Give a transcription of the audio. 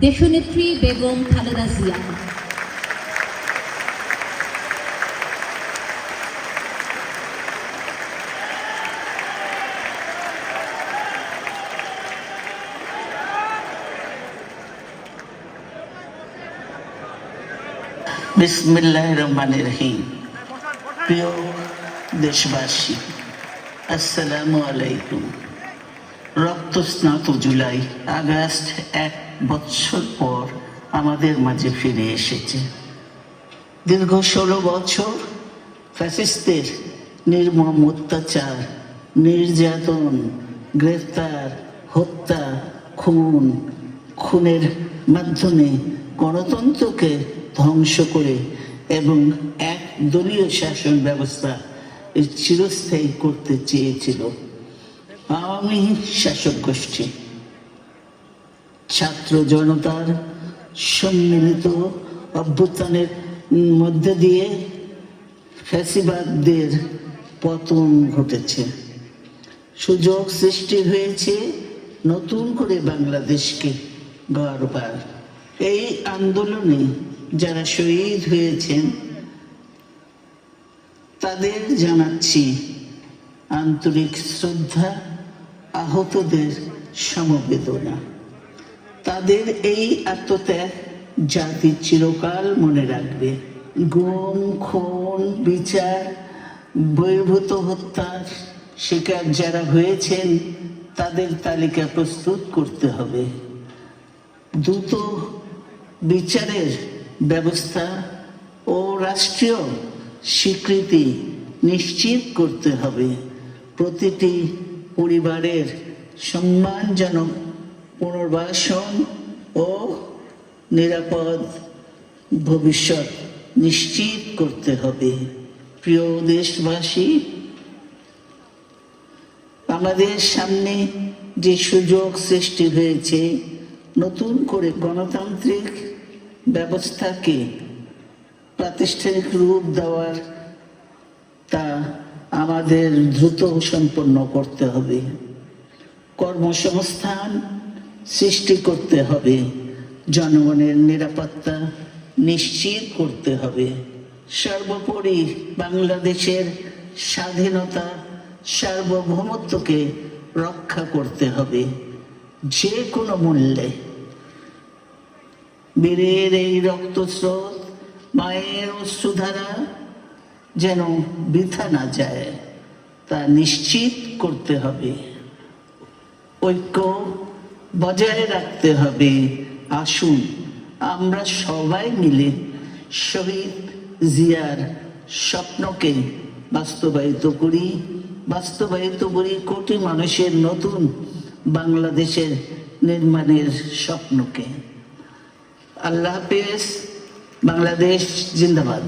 দেশনেত্রী বেগম খালেদা জিয়া। বিসমিল্লাহির রহমানির রহিম। প্রিয় দেশবাসী, আসসালামু আলাইকুম। রক্তস্নাত জুলাই আগস্ট 1 বছর পর আমাদের মাঝে ফিরে এসেছে। দীর্ঘ 16 বছর ফ্যাসিস্টদের নির্মম অত্যাচার, নির্যাতন, গ্রেফতার, হত্যা, খুনের মাধ্যমে গণতন্ত্রকে ধ্বংস করে এবং এক দলীয় শাসন ব্যবস্থা চিরস্থায়ী করতে চেয়েছিল আওয়ামী শাসক গোষ্ঠী। ছাত্র জনতার সম্মিলিত অভ্যুত্থানের মধ্যে দিয়ে ফ্যাসিবাদদের পতন ঘটেছে, সুযোগ সৃষ্টি হয়েছে নতুন করে বাংলাদেশকে গড়বার। এই আন্দোলনে যারা শহীদ হয়েছেন তাদের জানাচ্ছি আন্তরিক শ্রদ্ধা, আহতদের সমবেদনা। তাদের এই আত্মত্যাগ জাতি চিরকাল মনে রাখবে। গুম, খুন, বিচার, বহির্ভূত হত্যার শিকার যারা হয়েছেন তাদের তালিকা প্রস্তুত করতে হবে। দ্রুত বিচারের ব্যবস্থা ও রাষ্ট্রীয় স্বীকৃতি নিশ্চিত করতে হবে। প্রতিটি পরিবারের সম্মানজনক পুনর্বাসন ও নিরাপদ ভবিষ্যৎ নিশ্চিত করতে হবে। প্রিয় দেশবাসী, আমাদের সামনে যে সুযোগ সৃষ্টি হয়েছে নতুন করে গণতান্ত্রিক ব্যবস্থাকে প্রাতিষ্ঠানিক রূপ দেওয়ার, তা আমাদের দ্রুত সম্পন্ন করতে হবে। কর্মসংস্থান সৃষ্টি করতে হবে, জনগণের নিরাপত্তা নিশ্চিত করতে হবে। সর্বোপরি বাংলাদেশের স্বাধীনতা, সার্বভৌমত্বকে রক্ষা করতে হবে যে কোনো মূল্যে। বীরের এই রক্তস্রোত, মায়ের অশ্রুধারা যেন বৃথা না যায় তা নিশ্চিত করতে হবে। ঐক্য বজায় রাখতে হবে। আসুন আমরা সবাই মিলে শহীদ জিয়ার স্বপ্নকে বাস্তবায়িত করি কোটি মানুষের নতুন বাংলাদেশের নির্মাণের স্বপ্নকে। আল্লাহ হাফেজ। বাংলাদেশ জিন্দাবাদ।